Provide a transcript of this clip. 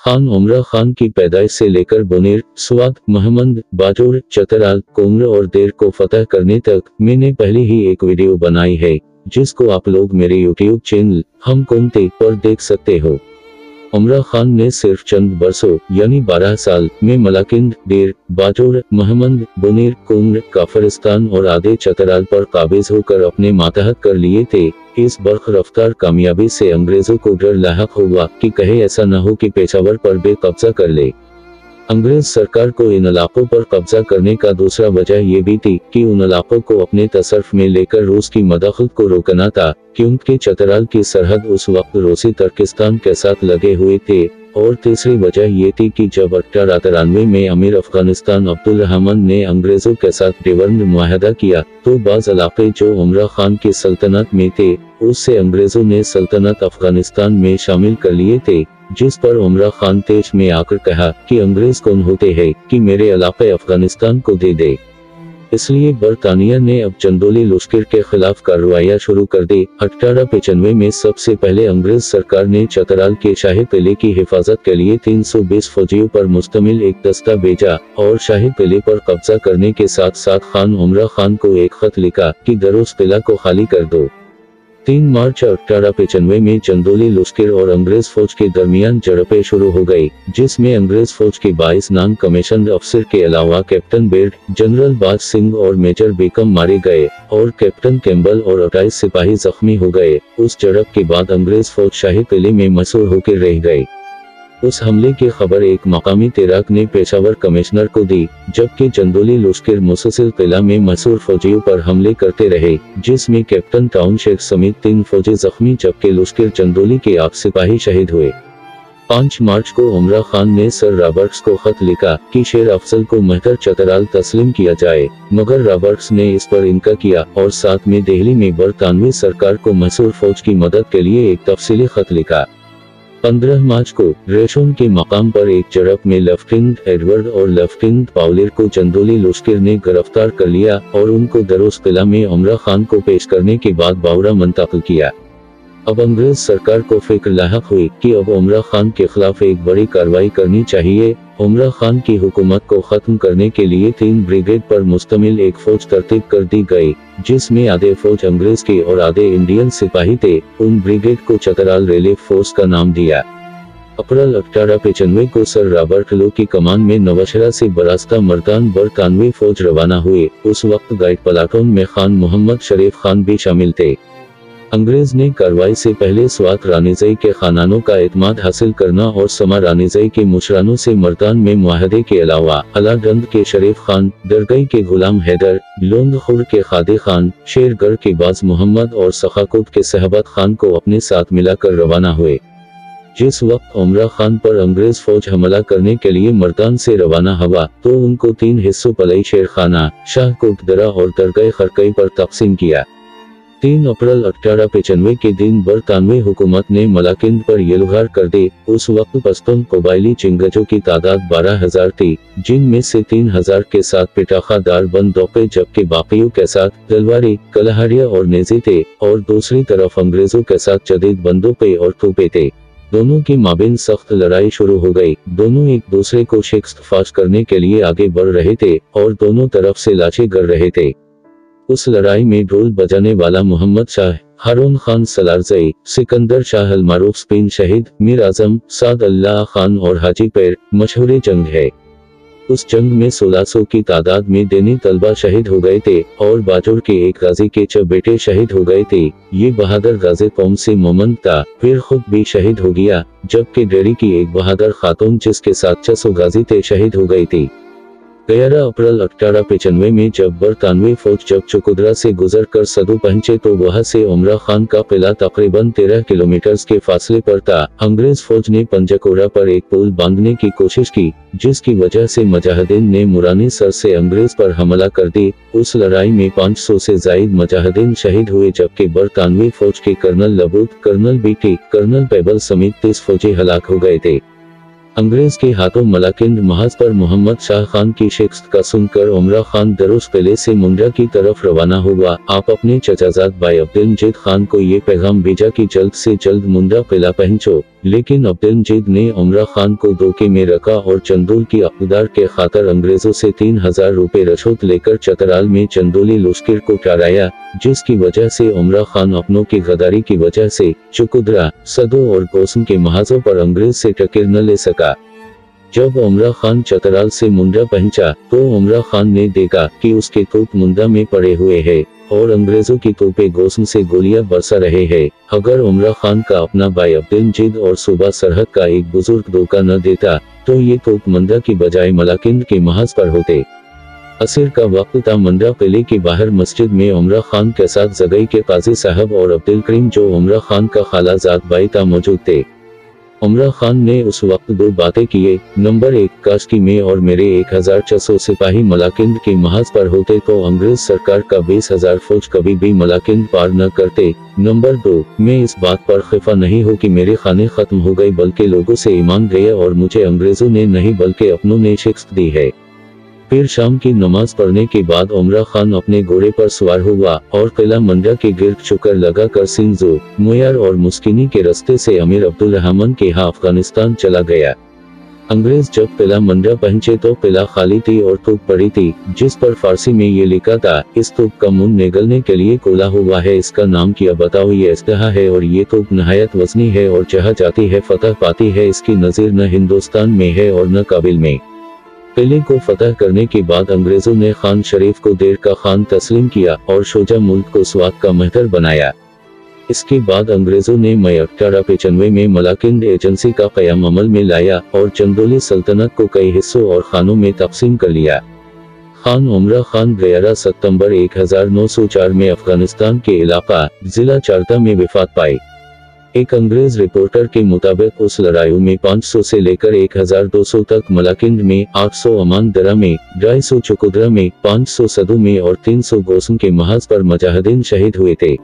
खान उमरा खान की पैदाइश से लेकर बुनेर, स्वात, महमंद, बाजोर, चतराल, कोमर और देर को फतह करने तक मैंने पहले ही एक वीडियो बनाई है, जिसको आप लोग मेरे यूट्यूब चैनल हम कौनते पर देख सकते हो। उमरा खान ने सिर्फ चंद बरसों यानी 12 साल में मलाकिंद, देर, बाजोर, महमंद, बुनेर, कोमर, काफरिस्तान और आधे चतराल पर काबिज होकर अपने मातहत कर लिए थे। इस बर्ख रफ्तार कामयाबी से अंग्रेजों को डर लाहक हुआ कि कहे ऐसा न हो कि पेशावर पर बेकब्जा कर ले। अंग्रेज सरकार को इन इलाकों पर कब्जा करने का दूसरा वजह ये भी थी कि उन इलाकों को अपने तसर्फ में लेकर रूस की मदखलत को रोकना था, क्योंकि चतराल की सरहद उस वक्त रूसी तुर्किस्तान के साथ लगे हुए थे। और तीसरी वजह ये थी कि जब 1893 में अमीर अफगानिस्तान अब्दुल रहमान ने अंग्रेजों के साथ डिवर्न मुआहदा किया, तो बाज़ इलाके जो उमरा खान की सल्तनत में थे उससे अंग्रेजों ने सल्तनत अफगानिस्तान में शामिल कर लिए थे, जिस पर उमरा खान तेज में आकर कहा कि अंग्रेज कौन होते हैं कि मेरे इलाके अफगानिस्तान को दे दे। इसलिए बरतानिया ने अब चंदोली लश्कर के खिलाफ कार्रवाइयां शुरू कर दी। 1895 में सबसे पहले अंग्रेज सरकार ने चतराल के शाही किले की हिफाजत के लिए 320 फौजियों पर मुश्तमिल एक दस्ता भेजा और शाही किले पर कब्जा करने के साथ साथ खान उमरा खान को एक खत लिखा कि दरोस किला को खाली कर दो। 3 मार्च 1895 में चंदोली लश्कर और अंग्रेज फौज के दरमियान झड़पें शुरू हो गई, जिसमें अंग्रेज फौज के 22 नॉन कमीशन्ड अफसर के अलावा कैप्टन बेर्ड, जनरल बाज सिंह और मेजर बेकम मारे गए और कैप्टन कैम्बल और 28 सिपाही जख्मी हो गए। उस झड़प के बाद अंग्रेज फौज शाही किले में मसूर होकर रह गई। उस हमले की खबर एक मकामी तैराक ने पेशावर कमिश्नर को दी, जबकि चंदोली लश्कर मुसलसल किला में मसूर फौजियों पर हमले करते रहे, जिसमें कैप्टन टाउन शेख समेत 3 फौजी जख्मी जबकि लश्कर चंदोली के 8 सिपाही शहीद हुए। 5 मार्च को उमरा खान ने सर रॉबर्ट्स को खत लिखा कि शेर अफजल को महतर चतराल तस्लीम किया जाए, मगर रॉबर्ट्स ने इस पर इनकार किया और साथ में दिल्ली में बरतानवी सरकार को मसूर फौज की मदद के लिए एक तफसीली खत लिखा। 15 मार्च को रेशोन के मकाम पर एक झड़प में लेफ्टिनेंट एडवर्ड और लेफ्टिनेंट पाउलर को चंदोली लश्कर ने गिरफ्तार कर लिया और उनको दरोस किला में उमरा खान को पेश करने के बाद बावरा मुंतकिल किया। अब अंग्रेज सरकार को फिक्र लाहक हुई कि अब उमरा खान के खिलाफ एक बड़ी कार्रवाई करनी चाहिए। उमरा खान की हुकूमत को खत्म करने के लिए 3 ब्रिगेड पर मुश्तमिल एक फौज तरतीब कर दी गई, जिसमें आधे फौज अंग्रेज के और आधे इंडियन सिपाही थे। उन ब्रिगेड को चतराल रिलीफ फोर्स का नाम दिया। अप्रैल 1895 को सर रॉबर्ट लो की कमान में नौशहरा से बरास्ता मर्दान बरतानवी फौज रवाना हुए। उस वक्त गाइड प्लाटून में खान मोहम्मद शरीफ खान भी शामिल थे। अंग्रेज ने कार्रवाई से पहले स्वात रानीजई के खानानों का एतमाद हासिल करना और समा रानीजई के मुशरानों से मर्दान में मुआहदे के अलावा अलाडंद के शरीफ खान, दरगई के गुलाम हैदर, लोंदखुर के खादी खान, शेरगढ़ के बाज मोहम्मद और सखाकुट के सहबत खान को अपने साथ मिलाकर रवाना हुए। जिस वक्त उमरा खान पर अंग्रेज फौज हमला करने के लिए मर्दान से रवाना हुआ, तो उनको 3 हिस्सों पलई शेर खाना, शाहकोट दरा और दरगाह खरकई पर तकसीम किया। 3 अप्रैल 1895 के दिन बरतानवी हुकूमत ने मलाकिंद पर येलुहार कर दी। उस वक्त पश्तून कबायली चिंगजों की तादाद 12,000 थी, जिनमें से 3,000 के साथ पिटाखादार बंदूकें जबकि बाकियों के साथ तलवारें, कलहारियां और नेज़े थे और दूसरी तरफ अंग्रेजों के साथ जदीद बंदूकें और तोपें थे। दोनों की माबिन सख्त लड़ाई शुरू हो गई। दोनों एक दूसरे को शिकस्त फाश करने के लिए आगे बढ़ रहे थे और दोनों तरफ से लाशें गिर रहे थे। उस लड़ाई में ढोल बजाने वाला मोहम्मद शाह, हारून खान सलारजई, सिकंदर शाह अल-मारूफ स्पेन शहीद, मीर आजम, साद अल्लाह खान और हाजी पैर मशहूर जंग है। उस जंग में 1600 की तादाद में देनी तलबा शहीद हो गए थे और बाजोर के एक गाजी के 6 बेटे शहीद हो गए थे। ये बहादुर गाजी कौम से मोमन था, फिर खुद भी शहीद हो गया, जबकि डेरी की एक बहादुर खातून जिसके साथ 600 गाजी थे शहीद हो गई थी। 11 अप्रैल 1895 में जब बरतानवी फौज जब चकुदरा से गुजर कर सदू पहुंचे तो वहां से उमरा खान का किला तकरीबन 13 किलोमीटर के फासले पर था। अंग्रेज फौज ने पंजकोरा पर एक पुल बांधने की कोशिश की, जिसकी वजह से मुजाहिदीन ने मुरानी सर से अंग्रेज पर हमला कर दी। उस लड़ाई में 500 से जायद मुजाहिदीन शहीद हुए, जबकि बरतानवी फौज के कर्नल लबूत, कर्नल बीटी, कर्नल पेबल समेत 30 फौजी हलाक हो गए थे। अंग्रेज के हाथों मलाकिंद महज पर मोहम्मद शाह खान की शिकस्त का सुनकर उमरा खान दरोस किले से मुंड्रा की तरफ रवाना हुआ। आप अपने चचाजाद भाई अब्दुल मजीद खान को ये पैगाम भेजा कि जल्द से जल्द मुंड्रा किला पहुंचो, लेकिन अब्दुलमजीद ने उमरा खान को धोखे में रखा और चंदोल की इक़्तिदार के खातर अंग्रेजों से 3000 रुपए रिश्वत लेकर चतराल में चंदोली लश्कर को ठहराया, जिसकी वजह से उमरा खान अपनों की गद्दारी की वजह से चकुदरा, सदो और गोसम के महाजों पर अंग्रेज से टक्कर न ले सका। जब उमरा खान चतराल से मुंडा पहुंचा तो उमरा खान ने देखा कि उसके तोप मुंडा में पड़े हुए हैं और अंग्रेजों की तोपे गोसम से गोलियां बरसा रहे हैं। अगर उमरा खान का अपना भाई अब्दुलमजीद और सूबा सरहद का एक बुजुर्ग धोखा न देता तो ये तोप मुंडा की बजाय मलाकिंद के महाज पर होते। असर का वक्त था। मुंडा किले के बाहर मस्जिद में उमरा खान के साथ जगई के काजी साहब और अब्दुल करीम जो उमरा खान का खालाजाद भाई था मौजूद थे। उमरा खान ने उस वक्त दो बातें किए। नंबर 1, काश कि मैं और मेरे 1600 सिपाही मलाकिंद के महाज पर होते तो अंग्रेज सरकार का 20,000 फौज कभी भी मलाकिंद पार न करते। नंबर 2, मैं इस बात पर खफा नहीं हूँ कि मेरे खाने खत्म हो गए, बल्कि लोगों से ईमान गया और मुझे अंग्रेजों ने नहीं बल्कि अपनों ने शिकस्त दी है। फिर शाम की नमाज पढ़ने के बाद उमरा खान अपने घोड़े पर सवार हुआ और किला मुंडा के गिर्द चक्कर लगाकर सिंजो, मुयार और मुस्किनी के रास्ते से अमीर अब्दुल रहमान के यहाँ अफगानिस्तान चला गया। अंग्रेज जब किला मुंडा पहुंचे तो किला खाली थी और तोप पड़ी थी, जिस पर फारसी में ये लिखा था, इस तोप का मुंह निगलने के लिए खोला हुआ है, इसका नाम क्या बताओ। ये इस्तेहा है और ये तोप नहायत वजनी है और जहाँ जाती है फतह पाती है। इसकी नज़ीर न हिंदुस्तान में है और न काबिल में। किले को फतह करने के बाद अंग्रेजों ने खान शरीफ को देर का खान तस्लीम किया और शोजा मुल्क को स्वात का महतर बनाया। इसके बाद अंग्रेजों ने मई 1895 में मलाकिंद एजेंसी का क़याम अमल में लाया और चंदोली सल्तनत को कई हिस्सों और खानों में तकसीम कर लिया। खान उमरा खान 11 सितंबर 1904 में अफगानिस्तान के इलाका जिला चारता में वफात पाई। एक अंग्रेज रिपोर्टर के मुताबिक उस लड़ाई में 500 से लेकर 1200 तक मलाकिंद में, 800 अमान दरा में, 250 चकुदरा में, 500 सदू में और 300 गोसम के महाज पर मुजाहिदीन शहीद हुए थे।